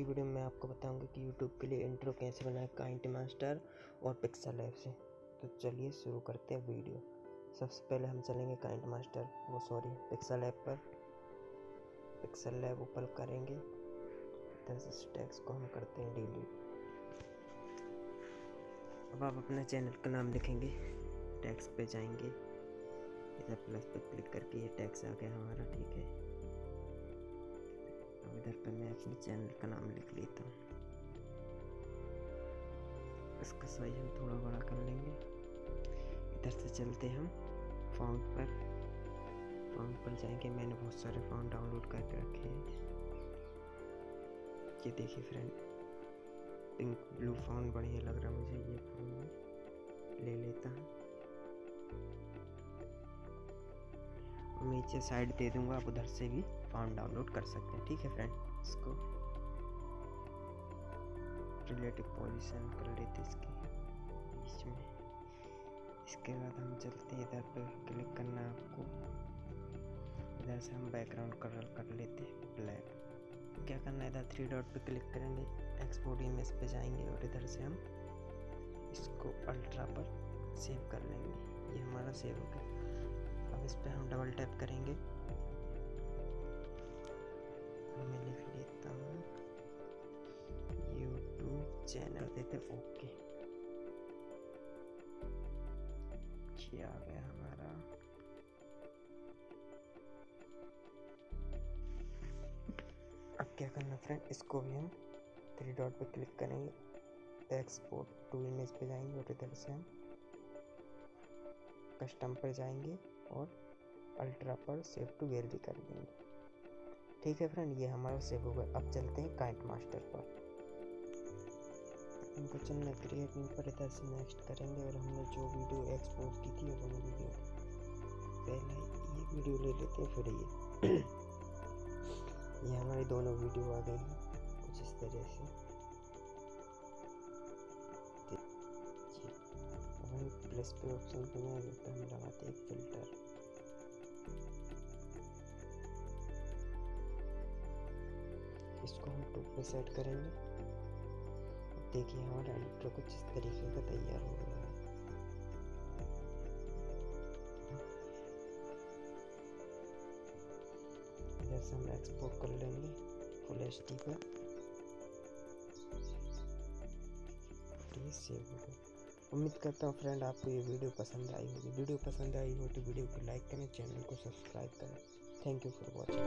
की वीडियो में मैं आपको बताऊंगा कि यूट्यूब के लिए इंट्रो कैसे बनाएं किंटमास्टर और पिक्सेलैब से। तो चलिए शुरू करते हैं वीडियो। सबसे पहले हम चलेंगे पिक्सेलैब पर। पिक्सेलैब ओपन करेंगे, इधर से इस टेक्स्ट को हम करते हैं डिलीट। अब आप अपने चैनल का नाम लिखेंगे, टेक्स्ट पे जाएंगे, इधर प्लस पे क्लिक करके ये टेक्स्ट आ गया हमारा, ठीक है। अब इधर पे मैं अपने चैनल का नाम लिख लेता हूँ। इसका साइज हम थोड़ा बड़ा कर लेंगे। इधर से चलते हम फ़ॉन्ट पर जाएंगे। मैंने बहुत सारे फ़ॉन्ट डाउनलोड करके रखे हैं। ये देखिए फ्रेंड, पिंक ब्लू फ़ॉन्ट बढ़िया लग रहा है मुझे, ये फ़ॉन्ट में ले लेता हूँ। नीचे साइड दे दूंगा, आप उधर से भी फ़ॉन्ट डाउनलोड कर सकते हैं, ठीक है फ्रेंड। इसको रिलेटिव पोजीशन कर लेते इसके बीच में। इसके बाद हम चलते हैं, इधर पर क्लिक करना है आपको। इधर से हम बैकग्राउंड कलर कर लेते हैं ब्लैक। क्या करना है, इधर 3 डॉट पे क्लिक करेंगे, एक्सपोर्ट इमेज पे जाएंगे और इधर से हम इसको अल्ट्रा पर सेव कर लेंगे। ये हमारा सेव हो गया। अब इस पर हम डबल टैप करेंगे। मैं लिख लेता हूँ यूट्यूब चैनल, देते ओके। ये आ गया हमारा। अब क्या करना फ्रेंड, इसको भी हम 3 डॉट पे क्लिक करेंगे, एक्सपोर्ट टू इमेज पे जाएंगे और इधर से हम कस्टम पर जाएंगे और अल्ट्रा पर सेव टू गैलरी कर देंगे, ठीक है फ्रेंड। ये हमारा सेव हो गया। अब चलते हैं किंटमास्टर पर। इनको चलना क्रिएटिव पर, इधर से नेक्स्ट करेंगे और हमने जो वीडियो एक्सपोर्ट की थी वो वीडियो, पहले ये वीडियो ले लेते हैं, फिर ये हमारी दोनों वीडियो आ गई हैं कुछ इस तरह से। अब हम प्लस पे ऑप्शन पे जाएंगे तो हम लगाते हैं फिल्टर। इसको हम 2 पे सेट करेंगे। देखिए हमारा इंट्रो कुछ इस तरीके का तैयार हो गया है। इधर से हम एक्सपोर्ट कर लेंगे फुल एचडी पर। ये सेव हो गया। उम्मीद करता हूँ फ्रेंड आपको ये वीडियो पसंद आई होगी। वीडियो पसंद आई हो तो वीडियो को लाइक करें, चैनल को सब्सक्राइब करें। Thank you for watching.